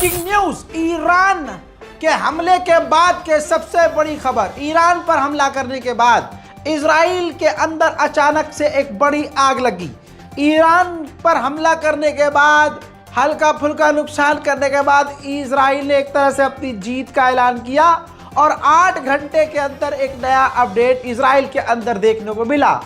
Breaking news, Iran के हमले के बाद के सबसे बड़ी खबर। ईरान पर हमला करने के बाद इजराइल के अंदर अचानक से एक बड़ी आग लगी। ईरान पर हमला करने के बाद हल्का फुल्का नुकसान करने के बाद इजराइल ने एक तरह से अपनी जीत का ऐलान किया और 8 घंटे के अंदर एक नया अपडेट इजराइल के अंदर देखने को मिला।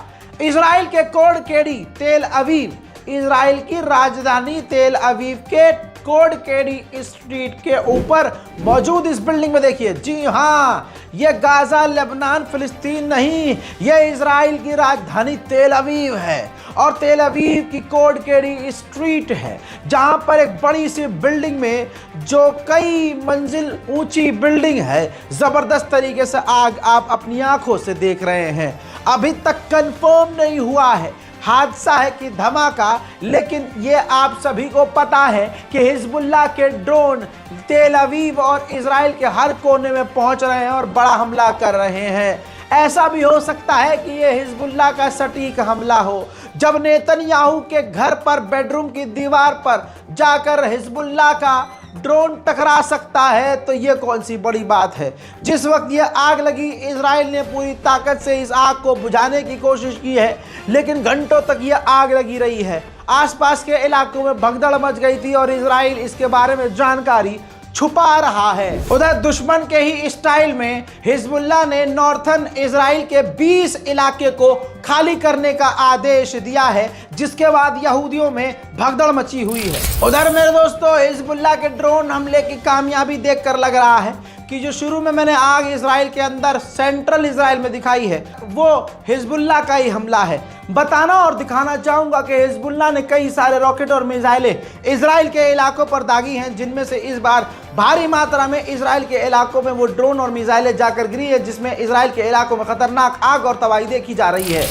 इजराइल के कोड केडी तेल अवीव, इजराइल की राजधानी तेल अवीव के कोड केडी स्ट्रीट के ऊपर मौजूद इस बिल्डिंग में देखिए, जी हाँ, ये गाजा, लेबनान, फिलिस्तीन नहीं, ये इजराइल की राजधानी तेल अवीव है और तेल अवीव की कोड केडी स्ट्रीट है, जहां पर एक बड़ी सी बिल्डिंग में, जो कई मंजिल ऊंची बिल्डिंग है, जबरदस्त तरीके से आग आप अपनी आंखों से देख रहे हैं। अभी तक कंफर्म नहीं हुआ है हादसा है कि धमाका, लेकिन ये आप सभी को पता है कि हिजबुल्लाह के ड्रोन तेल अवीव और इजराइल के हर कोने में पहुंच रहे हैं और बड़ा हमला कर रहे हैं। ऐसा भी हो सकता है कि ये हिजबुल्लाह का सटीक हमला हो, जब नेतन्याहू के घर पर बेडरूम की दीवार पर जाकर हिजबुल्लाह का ड्रोन टकरा सकता है, तो ये कौन सी बड़ी बात है। जिस वक्त ये आग लगी, इजराइल ने पूरी ताकत से इस आग को बुझाने की कोशिश की है, लेकिन घंटों तक ये आग लगी रही है। आसपास के इलाकों में भगदड़ मच गई थी और इजराइल इसके बारे में जानकारी छुपा रहा है। उधर दुश्मन के ही स्टाइल में हिजबुल्लाह ने नॉर्थन इजराइल के 20 इलाके को खाली करने का आदेश दिया है, जिसके बाद यहूदियों में भगदड़ मची हुई है। उधर मेरे दोस्तों, हिजबुल्लाह के ड्रोन हमले की कामयाबी देखकर लग रहा है कि जो शुरू में मैंने आग इजराइल के अंदर सेंट्रल इजराइल में दिखाई है, वो हिजबुल्लाह का ही हमला है। बताना और दिखाना चाहूंगा कि हिजबुल्लाह ने कई सारे रॉकेट और मिसाइलें इजराइल के इलाकों पर दागी हैं, जिनमें से इस बार भारी मात्रा में इजराइल के इलाकों में वो ड्रोन और मिसाइलें जाकर गिरी है, जिसमें इजराइल के इलाकों में खतरनाक आग और तबाही देखी जा रही है।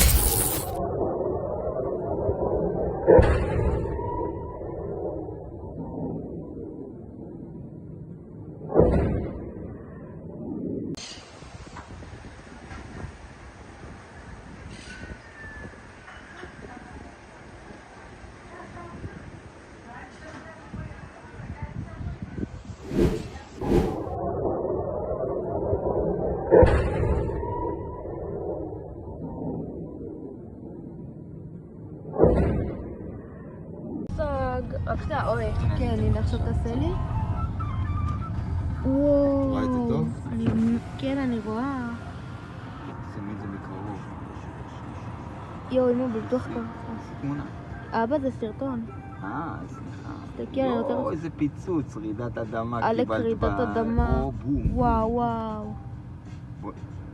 בבקשה, אוי, כן, הנה עכשיו תעשה לי. וואו. רואה את זה טוב? כן, אני רואה. שימי את זה בקרוב. יואו, אמא, בטוח ככה. תמונה. אבא, זה סרטון. סליחה. תסתכל, אני רוצה... יואו, איזה פיצוץ, רעידת אדמה עלק קיבלת רעידת אדמה. או בום. וואו, וואו.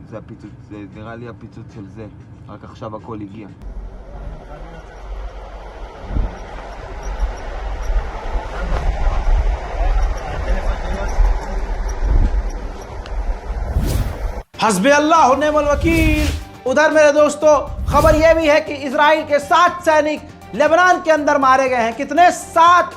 זה הפיצוץ, זה נראה לי הפיצוץ של זה. רק עכשיו הכל הגיע. हस्बी अल्लाह व निअमल वकील। उधर मेरे दोस्तों, खबर यह भी है कि इजराइल के 7 सैनिक लेबनान के अंदर मारे गए हैं। कितने? 7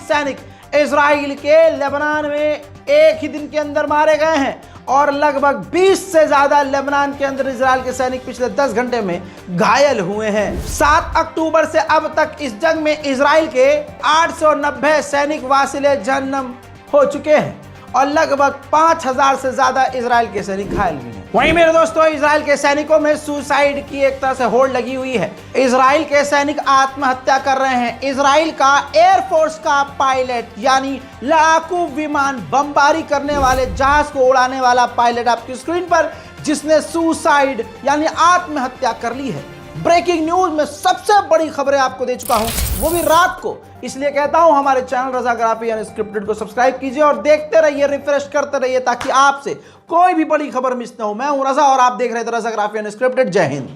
सैनिक इजराइल के लेबनान में एक ही दिन के अंदर मारे गए हैं और लगभग 20 से ज्यादा लेबनान के अंदर इजराइल के सैनिक पिछले 10 घंटे में घायल हुए हैं। 7 अक्टूबर से अब तक इस जंग में इजराइल के 890 सैनिक वासिले जहन्नम हो चुके हैं और लगभग 5000 से ज्यादा इजराइल के सैनिक घायल भी हैं। वहीं मेरे दोस्तों, इजराइल के सैनिकों में सुसाइड की एक तरह से होड़ लगी हुई है। इजराइल के सैनिक आत्महत्या कर रहे हैं। इजराइल का एयरफोर्स का पायलट, यानी लड़ाकू विमान बमबारी करने वाले जहाज को उड़ाने वाला पायलट आपकी स्क्रीन पर, जिसने सुसाइड यानी आत्महत्या कर ली है। ब्रेकिंग न्यूज में सबसे बड़ी खबरें आपको दे चुका हूं, वो भी रात को। इसलिए कहता हूं, हमारे चैनल रज़ाग्राफी अनस्क्रिप्टेड को सब्सक्राइब कीजिए और देखते रहिए, रिफ्रेश करते रहिए, ताकि आपसे कोई भी बड़ी खबर मिस ना हो। मैं हूं रज़ा और आप देख रहे थे रज़ाग्राफी अनस्क्रिप्टेड। जय हिंद।